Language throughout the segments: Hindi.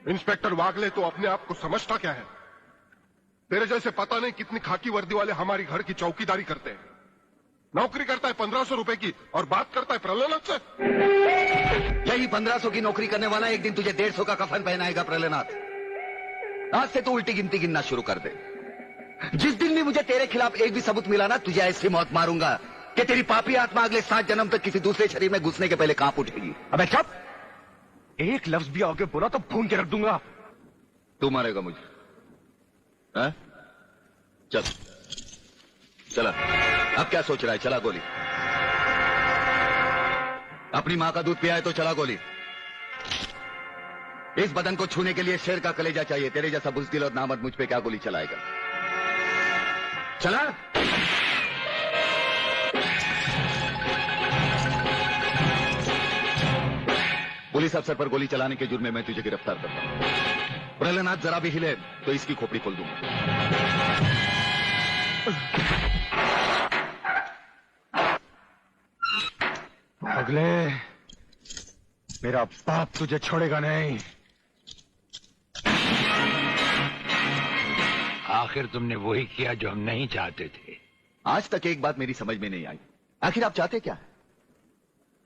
इंस्पेक्टर वागले तो अपने आप को समझता क्या है? तेरे जैसे पता नहीं कितनी खाकी वर्दी वाले हमारी घर की चौकीदारी करते हैं। नौकरी करता है 1500 रुपए की और बात करता है प्रलयनाथ से। यही 1500 की नौकरी करने वाला एक दिन तुझे 150 का कफन पहनाएगा प्रलयनाथ। आज से तू उल्टी गिनती गिनना शुरू कर दे। जिस दिन भी मुझे तेरे खिलाफ एक भी सबूत मिला ना, तुझे ऐसी मौत मारूंगा कि तेरी पापी आत्मा अगले 7 जन्म तक किसी दूसरे शरीर में घुसने के पहले कांप उठेगी। अबे चुप! एक लफ्ज भी आगे बोला तो भून के रख दूंगा। तू मारेगा मुझे? है? चल चला। अब क्या सोच रहा है? चला गोली। अपनी मां का दूध पिया है तो चला गोली। इस बदन को छूने के लिए शेर का कलेजा चाहिए। तेरे जैसा बुज़दिल और नामर्द मुझ पे क्या गोली चलाएगा? चला। पुलिस अफसर पर गोली चलाने के जुर्म में मैं तुझे गिरफ्तार करता हूं। प्रलयनाथ जरा भी हिले तो इसकी खोपड़ी खोल दूंगा। अगले, मेरा बाप तुझे छोड़ेगा नहीं। आखिर तुमने वही किया जो हम नहीं चाहते थे। आज तक एक बात मेरी समझ में नहीं आई। आखिर आप चाहते क्या?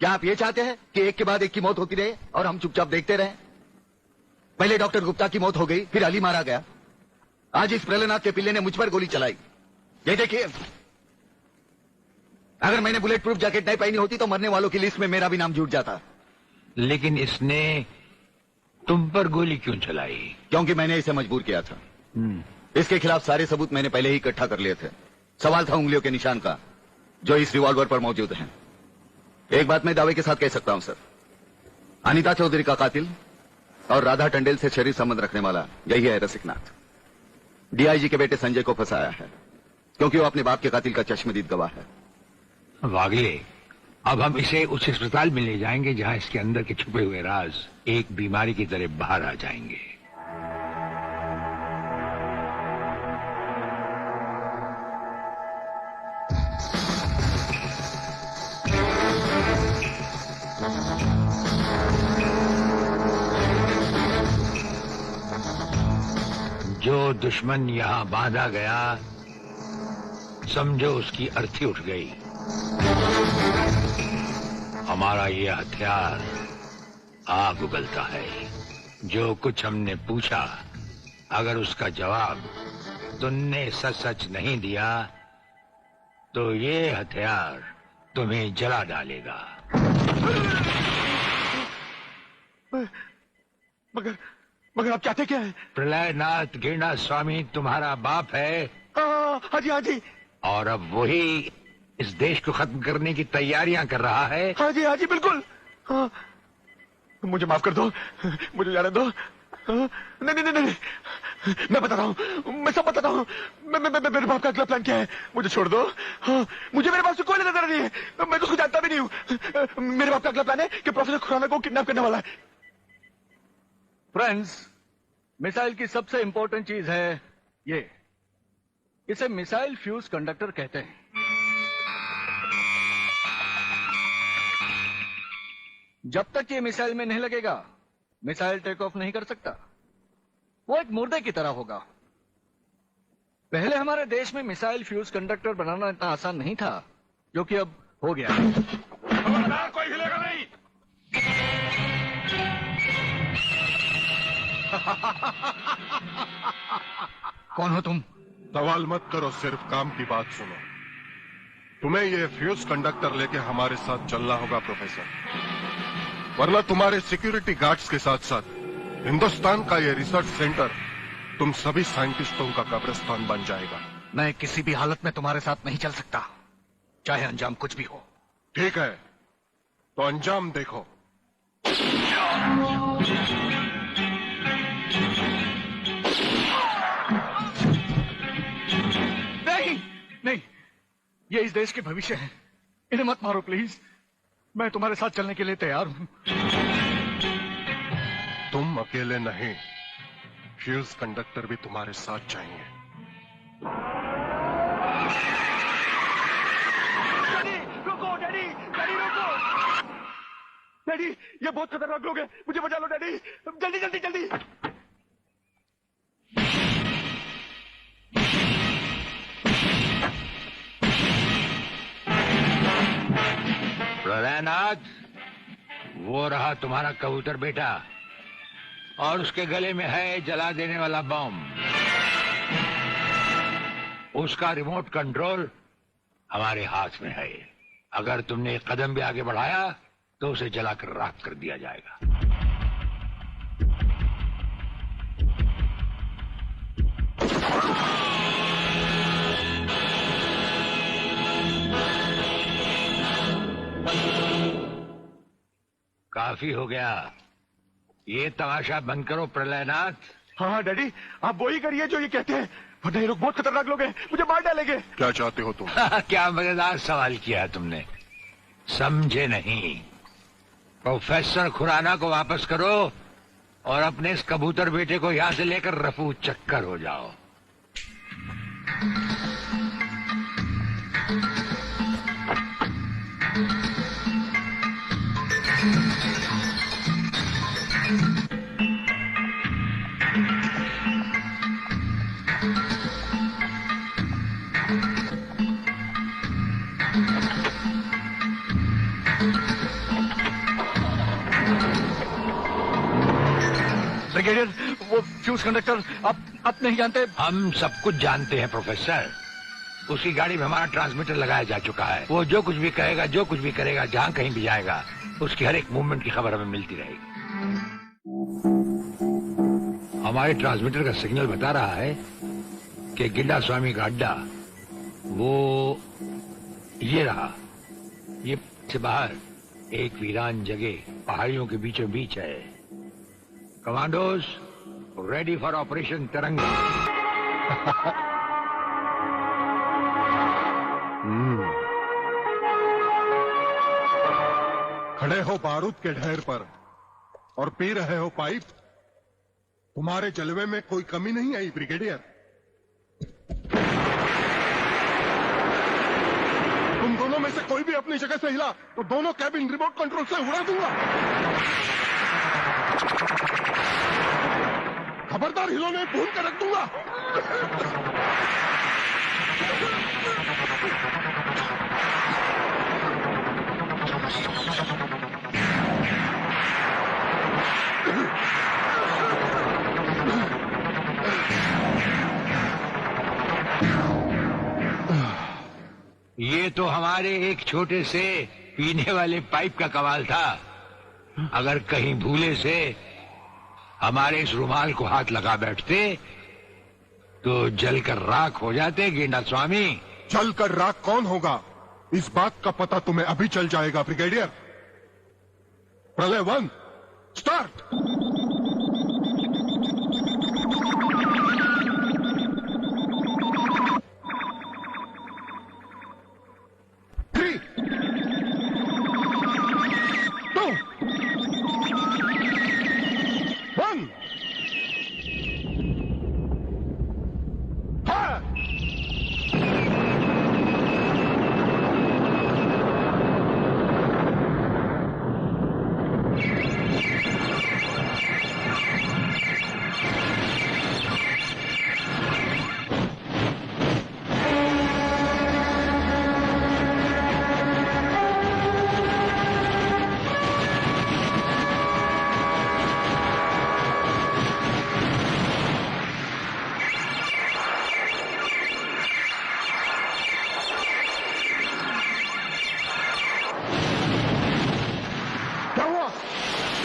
क्या आप ये चाहते हैं कि एक के बाद एक की मौत होती रहे और हम चुपचाप देखते रहें? पहले डॉक्टर गुप्ता की मौत हो गई, फिर अली मारा गया, आज इस प्रलयनाथ के पिल्ले ने मुझ पर गोली चलाई। ये देखिए, अगर मैंने बुलेट प्रूफ जैकेट नहीं पहनी होती तो मरने वालों की लिस्ट में मेरा भी नाम जुड़ जाता। लेकिन इसने तुम पर गोली क्यों चलाई? क्योंकि मैंने इसे मजबूर किया था। इसके खिलाफ सारे सबूत मैंने पहले ही इकट्ठा कर लिए थे। सवाल था उंगलियों के निशान का, जो इस रिवॉल्वर पर मौजूद हैं। एक बात मैं दावे के साथ कह सकता हूं सर, अनीता चौधरी का कातिल और राधा टंडेल से शरीर संबंध रखने वाला यही है रसिकनाथ। डीआईजी के बेटे संजय को फंसाया है क्योंकि वो अपने बाप के कातिल का चश्मदीद गवाह है। वागले, अब हम इसे उस अस्पताल में ले जाएंगे जहां इसके अंदर के छुपे हुए राज एक बीमारी की तरह बाहर आ जाएंगे। जो दुश्मन यहां बांधा गया, समझो उसकी अर्थी उठ गई। हमारा ये हथियार आग उगलता है। जो कुछ हमने पूछा, अगर उसका जवाब तुमने सच सच नहीं दिया तो ये हथियार तुम्हें जला डालेगा। मगर आप चाहते क्या है? प्रलयनाथ गिरना स्वामी तुम्हारा बाप है। हाँ जी, हाँ जी। और अब वही इस देश को खत्म करने की तैयारियां कर रहा है। हाँ जी, बिल्कुल। हाँ, मुझे माफ कर दो, मुझे जाने दो। नहीं, मैं बता रहा हूँ, मैं सब बता रहा हूँ। मेरे बाप का अगला प्लान क्या है? मुझे छोड़ दो। हाँ, मुझे मेरे बाप से कोई लेना देना नहीं है। मैं तो उसको जानता भी नहीं हूँ। मेरे बाप का अगला प्लान है कि प्रोफेसर खुराना को किडनैप करने वाला है। फ्रेंड्स, मिसाइल की सबसे इंपॉर्टेंट चीज है ये, इसे मिसाइल फ्यूज कंडक्टर कहते हैं। जब तक ये मिसाइल में नहीं लगेगा, मिसाइल टेक ऑफ नहीं कर सकता। वो एक मुर्दे की तरह होगा। पहले हमारे देश में मिसाइल फ्यूज कंडक्टर बनाना इतना आसान नहीं था, जो कि अब हो गया। कोई हिलेगा नहीं। कौन हो तुम? सवाल मत करो, सिर्फ काम की बात सुनो। तुम्हें ये फ्यूज कंडक्टर लेके हमारे साथ चलना होगा प्रोफेसर, वरना तुम्हारे सिक्योरिटी गार्ड्स के साथ साथ हिंदुस्तान का ये रिसर्च सेंटर तुम सभी साइंटिस्टों का कब्रिस्तान बन जाएगा। मैं किसी भी हालत में तुम्हारे साथ नहीं चल सकता, चाहे अंजाम कुछ भी हो। ठीक है, तो अंजाम देखो। नहीं, ये इस देश के भविष्य है। इन्हें मत मारो प्लीज। मैं तुम्हारे साथ चलने के लिए तैयार हूं। तुम अकेले नहीं, फ्यूज कंडक्टर भी तुम्हारे साथ चाहिए। डैडी रुको, डैडी रुको। डैडी, ये बहुत खतरनाक लोग हैं, मुझे बचा लो डैडी, जल्दी जल्दी जल्दी। प्रलयनाथ, वो रहा तुम्हारा कबूतर बेटा, और उसके गले में है जला देने वाला बम। उसका रिमोट कंट्रोल हमारे हाथ में है। अगर तुमने एक कदम भी आगे बढ़ाया तो उसे जलाकर राख कर दिया जाएगा। काफी हो गया, ये तमाशा बंद करो प्रलयनाथ। हाँ डैडी, आप वो ही करिए जो ये कहते हैं, वरना ये लोग बहुत खतरनाक लोग हैं, मुझे मार डालेंगे। क्या चाहते हो तुम? क्या मजेदार सवाल किया तुमने, समझे नहीं। प्रोफेसर खुराना को वापस करो और अपने इस कबूतर बेटे को यहां से लेकर रफू चक्कर हो जाओ। ब्रिगेडियर, वो फ्यूज कंडक्टर आप नहीं जानते? हम सब कुछ जानते हैं प्रोफेसर। उसकी गाड़ी में हमारा ट्रांसमीटर लगाया जा चुका है। वो जो कुछ भी कहेगा, जो कुछ भी करेगा, जहां कहीं भी जाएगा, उसकी हर एक मूवमेंट की खबर हमें मिलती रहेगी। हमारे ट्रांसमीटर का सिग्नल बता रहा है कि गिड्डा स्वामी का अड्डा वो ये रहा। ये से बाहर एक वीरान जगह पहाड़ियों के बीचों बीच है। कमांडोज रेडी फॉर ऑपरेशन तिरंगा। खड़े हो बारूद के ढेर पर और पी रहे हो पाइप। तुम्हारे जलवे में कोई कमी नहीं आई ब्रिगेडियर। तुम दोनों में से कोई भी अपनी जगह से हिला तो दोनों कैबिन रिमोट कंट्रोल से उड़ा दूंगा। खबरदार हिलोने भून कर रख दूंगा। ये तो हमारे एक छोटे से पीने वाले पाइप का कमाल था। अगर कहीं भूले से हमारे इस रुमाल को हाथ लगा बैठते तो जलकर राख हो जाते गेंडा स्वामी। जलकर राख कौन होगा, इस बात का पता तुम्हें अभी चल जाएगा ब्रिगेडियर। प्रलय 1 स्टार्ट।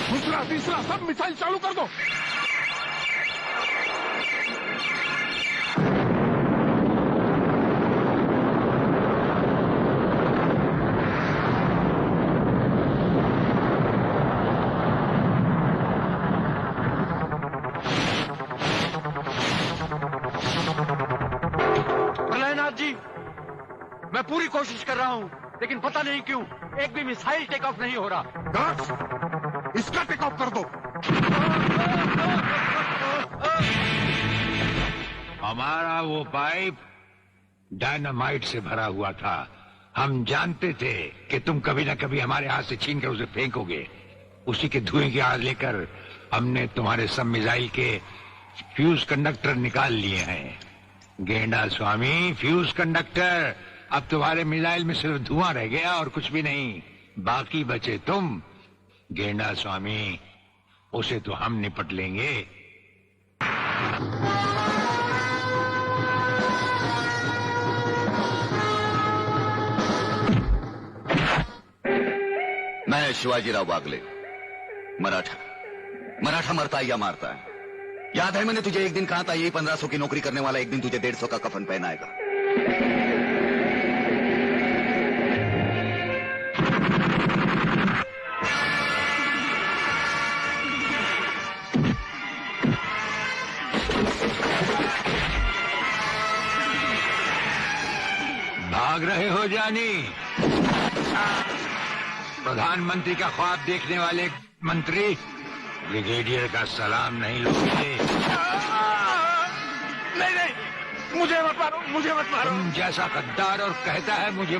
दूसरा तीसरा सब मिसाइल चालू कर दो। प्रलयनाथ जी, मैं पूरी कोशिश कर रहा हूँ, लेकिन पता नहीं क्यों एक भी मिसाइल टेक ऑफ नहीं हो रहा। गार्ड्स, इसका टेक ऑफ कर दो। हमारा वो पाइप डायनामाइट से भरा हुआ था। हम जानते थे कि तुम कभी ना कभी हमारे हाथ से छीन कर उसे फेंकोगे। उसी के धुएं की आग लेकर हमने तुम्हारे सब मिसाइल के फ्यूज कंडक्टर निकाल लिए हैं। गेंडा स्वामी, फ्यूज कंडक्टर, अब तुम्हारे मिसाइल में सिर्फ धुआं रह गया और कुछ भी नहीं। बाकी बचे तुम गेंडा स्वामी, उसे तो हम निपट लेंगे। मैं शिवाजीराव बागले, मराठा मरता है या मारता है। याद है मैंने तुझे एक दिन कहा था, यही 1500 की नौकरी करने वाला एक दिन तुझे 150 का कफन पहनाएगा। भाग रहे हो जानी? प्रधानमंत्री का ख्वाब देखने वाले मंत्री ब्रिगेडियर का सलाम नहीं लोगे? नहीं, मुझे मत मारो, मुझे मत मारो। तुम जैसा गद्दार और कहता है मुझे